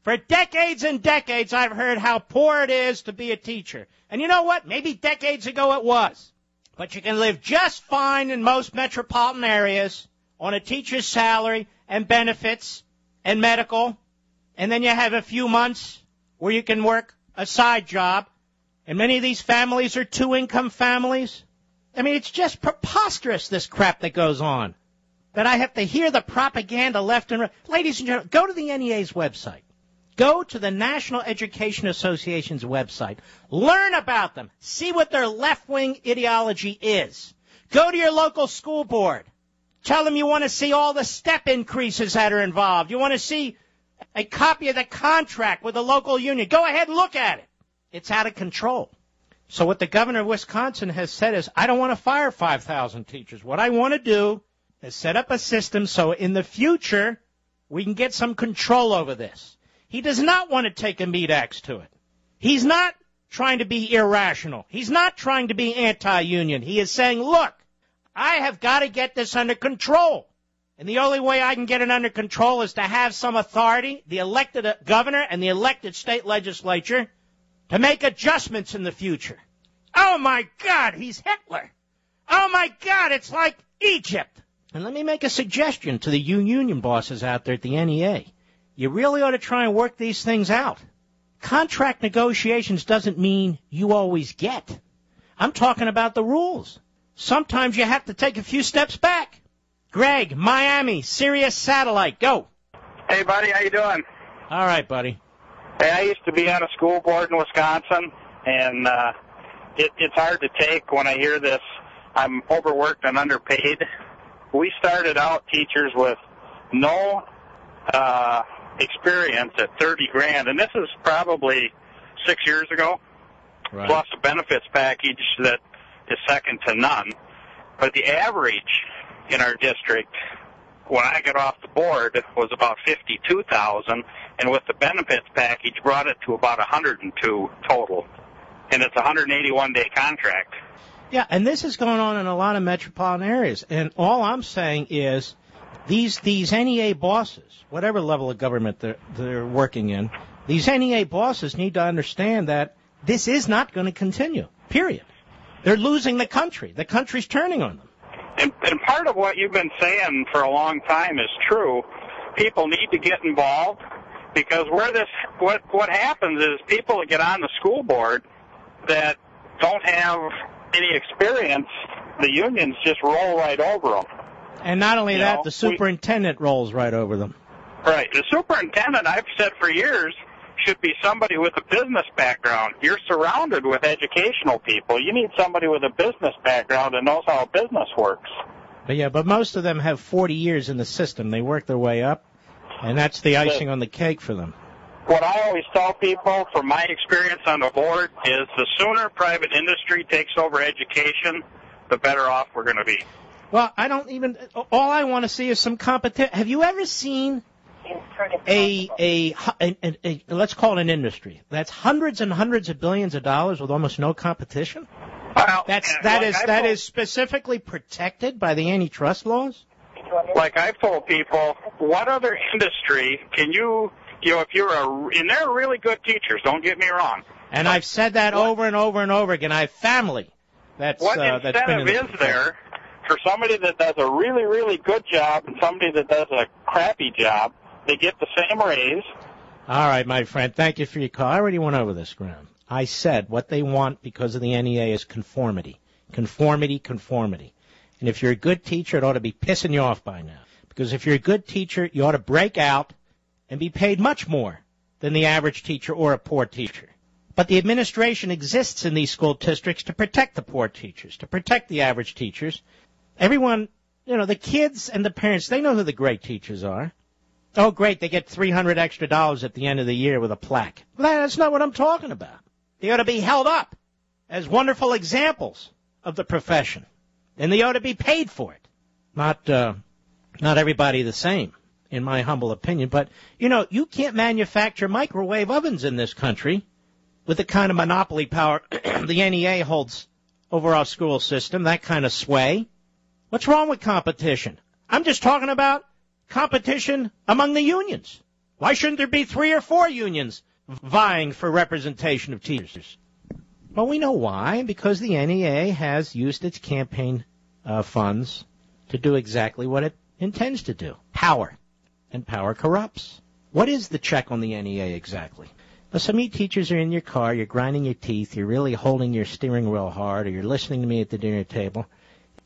For decades and decades, I've heard how poor it is to be a teacher. And you know what? Maybe decades ago it was. But you can live just fine in most metropolitan areas on a teacher's salary and benefits and medical. And then you have a few months where you can work a side job. And many of these families are two-income families. I mean, it's just preposterous, this crap that goes on, that I have to hear the propaganda left and right. Ladies and gentlemen, go to the NEA's website. Go to the National Education Association's website. Learn about them. See what their left-wing ideology is. Go to your local school board. Tell them you want to see all the step increases that are involved. You want to see a copy of the contract with the local union. Go ahead and look at it. It's out of control. So what the governor of Wisconsin has said is, I don't want to fire 5,000 teachers. What I want to do is set up a system so in the future we can get some control over this. He does not want to take a meat axe to it. He's not trying to be irrational. He's not trying to be anti-union. He is saying, look, I have got to get this under control. And the only way I can get it under control is to have some authority, the elected governor and the elected state legislature, to make adjustments in the future. Oh, my God, he's Hitler. Oh, my God, it's like Egypt. And let me make a suggestion to the union bosses out there at the NEA. You really ought to try and work these things out. Contract negotiations doesn't mean you always get. I'm talking about the rules. Sometimes you have to take a few steps back. Greg, Miami, Sirius Satellite, go. Hey, buddy, how you doing? All right, buddy. Hey, I used to be on a school board in Wisconsin, and it's hard to take when I hear this. I'm overworked and underpaid. We started out teachers with no experience at $30,000, and this is probably 6 years ago, right, plus a benefits package that is second to none. But the average in our district, when I got off the board, was about $52,000, and with the benefits package, brought it to about $102,000 total, and it's a 181-day contract. Yeah, and this is going on in a lot of metropolitan areas, and all I'm saying is these NEA bosses, whatever level of government they're working in, these NEA bosses need to understand that this is not going to continue, period. They're losing the country. The country's turning on them. And part of what you've been saying for a long time is true. People need to get involved, because what happens is people that get on the school board that don't have any experience, the unions just roll right over them. And not only that, the superintendent rolls right over them. Right. The superintendent, I've said for years, should be somebody with a business background. You're surrounded with educational people. You need somebody with a business background that knows how a business works. But most of them have 40 years in the system. They work their way up, and that's the icing on the cake for them. What I always tell people, from my experience on the board, is the sooner private industry takes over education, the better off we're going to be. Well, all I want to see is some competition. Have you ever seen let's call it an industry that's hundreds and hundreds of billions of dollars with almost no competition? Well, that is specifically protected by the antitrust laws? Like I've told people, what other industry can if and they're really good teachers, don't get me wrong. And I've said that over and over and over again. I have family that's what been incentive is there for somebody that does a really, really good job and somebody that does a crappy job? They get the same raise. All right, my friend. Thank you for your call. I already went over this ground. I said what they want because of the NEA is conformity. Conformity. And if you're a good teacher, it ought to be pissing you off by now. Because if you're a good teacher, you ought to break out and be paid much more than the average teacher or a poor teacher. But the administration exists in these school districts to protect the poor teachers, to protect the average teachers. Everyone, the kids and the parents, they know who the great teachers are. Oh, great, they get $300 extra at the end of the year with a plaque. Well, that's not what I'm talking about. They ought to be held up as wonderful examples of the profession, and they ought to be paid for it. Not everybody the same, in my humble opinion. But, you can't manufacture microwave ovens in this country with the kind of monopoly power the NEA holds over our school system, that kind of sway. What's wrong with competition? I'm just talking about competition among the unions. Why shouldn't there be 3 or 4 unions vying for representation of teachers? Well, we know why. Because the NEA has used its campaign funds to do exactly what it intends to do. Power. And power corrupts. What is the check on the NEA exactly? Well, some of you teachers are in your car, you're grinding your teeth, you're really holding your steering wheel hard, or you're listening to me at the dinner table.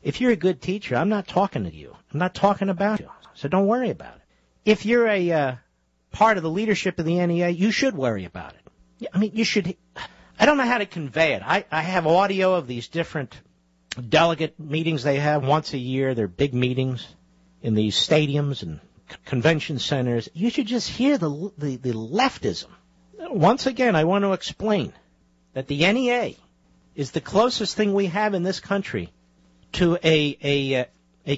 If you're a good teacher, I'm not talking to you. I'm not talking about you. So don't worry about it. If you're a part of the leadership of the NEA, you should worry about it. I mean, you should. I don't know how to convey it. I have audio of these different delegate meetings they have once a year. They're big meetings in these stadiums and convention centers. You should just hear the leftism. Once again, I want to explain that the NEA is the closest thing we have in this country to a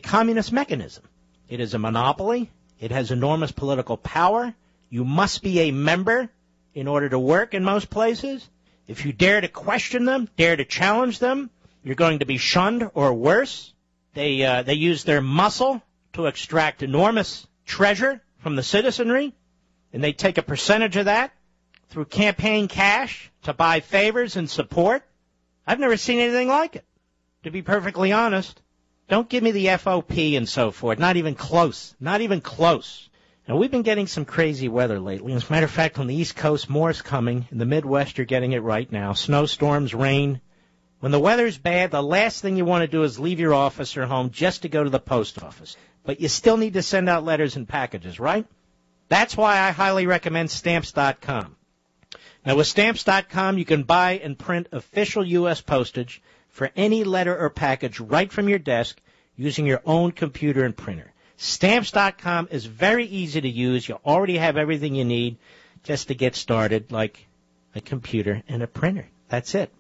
communist mechanism. It is a monopoly. It has enormous political power. You must be a member in order to work in most places. If you dare to question them, dare to challenge them, you're going to be shunned or worse. They use their muscle to extract enormous treasure from the citizenry, and they take a percentage of that through campaign cash to buy favors and support. I've never seen anything like it, to be perfectly honest. Don't give me the FOP and so forth. Not even close. Not even close. Now, we've been getting some crazy weather lately. As a matter of fact, on the East Coast, more is coming. In the Midwest, you're getting it right now. Snowstorms, rain. When the weather's bad, the last thing you want to do is leave your office or home just to go to the post office. But you still need to send out letters and packages, right? That's why I highly recommend Stamps.com. Now, with Stamps.com, you can buy and print official U.S. postage for any letter or package right from your desk using your own computer and printer. Stamps.com is very easy to use. You already have everything you need just to get started, like a computer and a printer. That's it.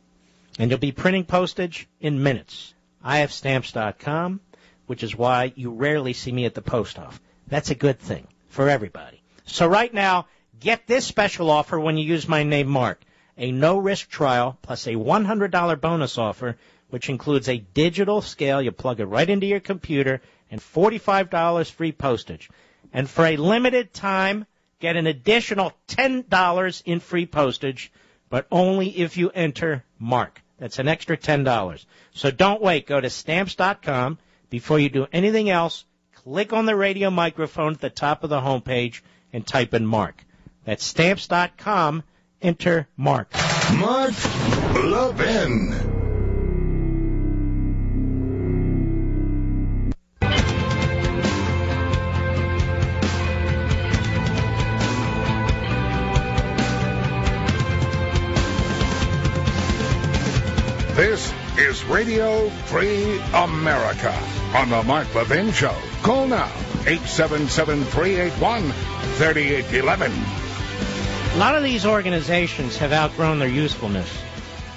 And you'll be printing postage in minutes. I have Stamps.com, which is why you rarely see me at the post office. That's a good thing for everybody. So right now, get this special offer when you use my name, Mark. A no-risk trial plus a $100 bonus offer, which includes a digital scale. You plug it right into your computer, and $45 free postage. And for a limited time, get an additional $10 in free postage, but only if you enter Mark. That's an extra $10. So don't wait. Go to Stamps.com. Before you do anything else, click on the radio microphone at the top of the homepage and type in Mark. That's Stamps.com. Enter Mark. Mark Levin. This is Radio Free America on the Mark Levin Show. Call now, 877-381-3811. A lot of these organizations have outgrown their usefulness.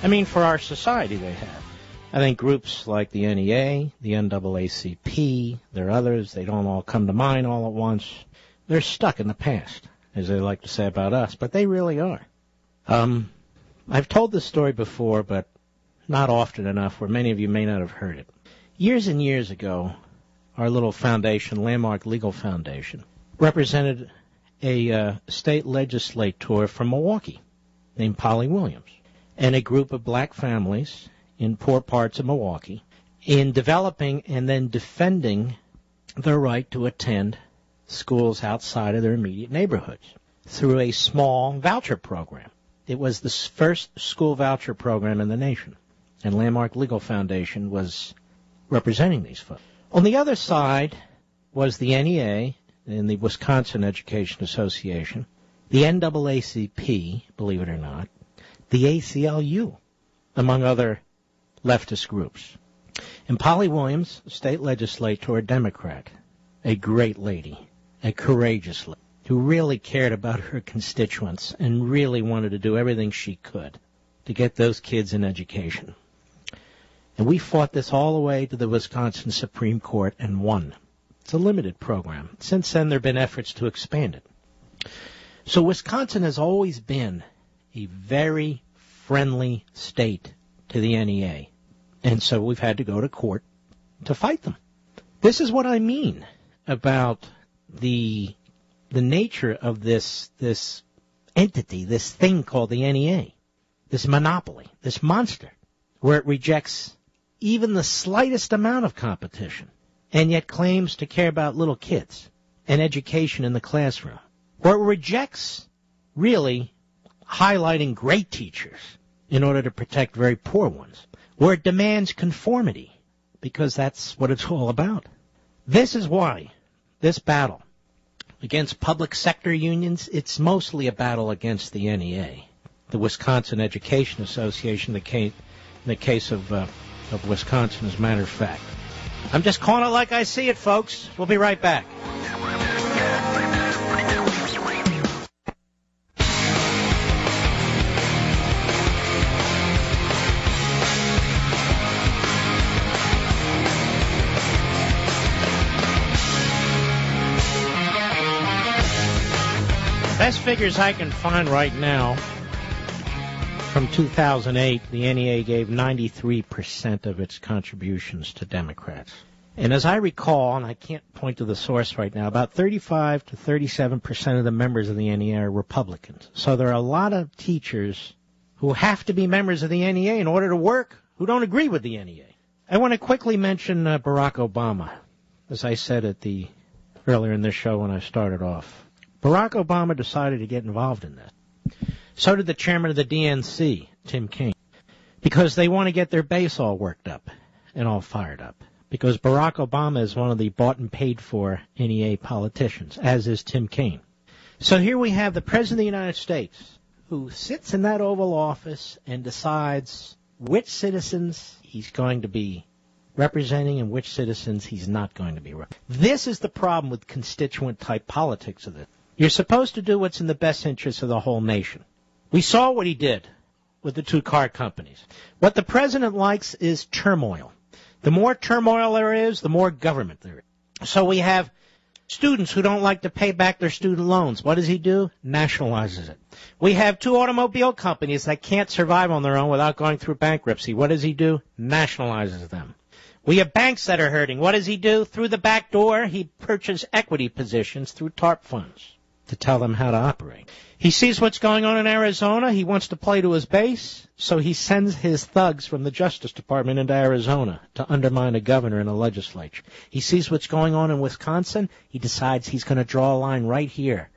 I mean, for our society they have. I think groups like the NEA, the NAACP, there are others, they don't all come to mind all at once. They're stuck in the past, as they like to say about us, but they really are. I've told this story before, but not often enough where many of you may not have heard it. Years and years ago, our little foundation, Landmark Legal Foundation, represented a state legislator from Milwaukee named Polly Williams and a group of black families in poor parts of Milwaukee in developing and then defending their right to attend schools outside of their immediate neighborhoods through a small voucher program. It was the first school voucher program in the nation, and Landmark Legal Foundation was representing these folks. On the other side was the NEA and the Wisconsin Education Association, the NAACP, believe it or not, the ACLU, among other leftist groups. And Polly Williams, state legislator, a Democrat, a great lady, a courageous lady, who really cared about her constituents and really wanted to do everything she could to get those kids an education. And we fought this all the way to the Wisconsin Supreme Court and won. It's a limited program. Since then, there have been efforts to expand it. So Wisconsin has always been a very friendly state to the NEA. And so we've had to go to court to fight them. This is what I mean about the the nature of this entity, this thing called the NEA, this monopoly, this monster, where it rejects even the slightest amount of competition and yet claims to care about little kids and education in the classroom, or it rejects really highlighting great teachers in order to protect very poor ones, where it demands conformity because that's what it's all about. This is why this battle against public sector unions, it's mostly a battle against the NEA, the Wisconsin Education Association, in the case of Wisconsin, as a matter of fact. I'm just calling it like I see it, folks. We'll be right back. Best figures I can find right now from 2008, the NEA gave 93% of its contributions to Democrats. And as I recall, and I can't point to the source right now, about 35 to 37% of the members of the NEA are Republicans. So there are a lot of teachers who have to be members of the NEA in order to work who don't agree with the NEA. I want to quickly mention Barack Obama, as I said earlier in this show when I started off. Barack Obama decided to get involved in this. So did the chairman of the DNC, Tim Kaine, because they want to get their base all worked up and all fired up. Because Barack Obama is one of the bought and paid for NEA politicians, as is Tim Kaine. So here we have the President of the United States, who sits in that Oval Office and decides which citizens he's going to be representing and which citizens he's not going to be representing. This is the problem with constituent-type politics of this. You're supposed to do what's in the best interest of the whole nation. We saw what he did with the two car companies. What the president likes is turmoil. The more turmoil there is, the more government there is. So we have students who don't like to pay back their student loans. What does he do? Nationalizes it. We have two automobile companies that can't survive on their own without going through bankruptcy. What does he do? Nationalizes them. We have banks that are hurting. What does he do? Through the back door, he purchases equity positions through TARP funds to tell them how to operate. He sees what's going on in Arizona. He wants to play to his base, so he sends his thugs from the Justice Department into Arizona to undermine a governor and a legislature. He sees what's going on in Wisconsin. He decides he's going to draw a line right here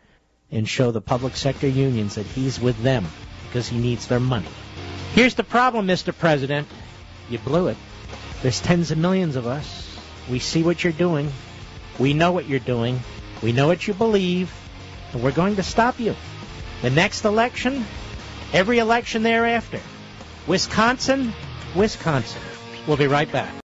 and show the public sector unions that he's with them because he needs their money. Here's the problem, Mr. President. You blew it. There's tens of millions of us. We see what you're doing. We know what you're doing. We know what you believe. And we're going to stop you. The next election, every election thereafter. Wisconsin. We'll be right back.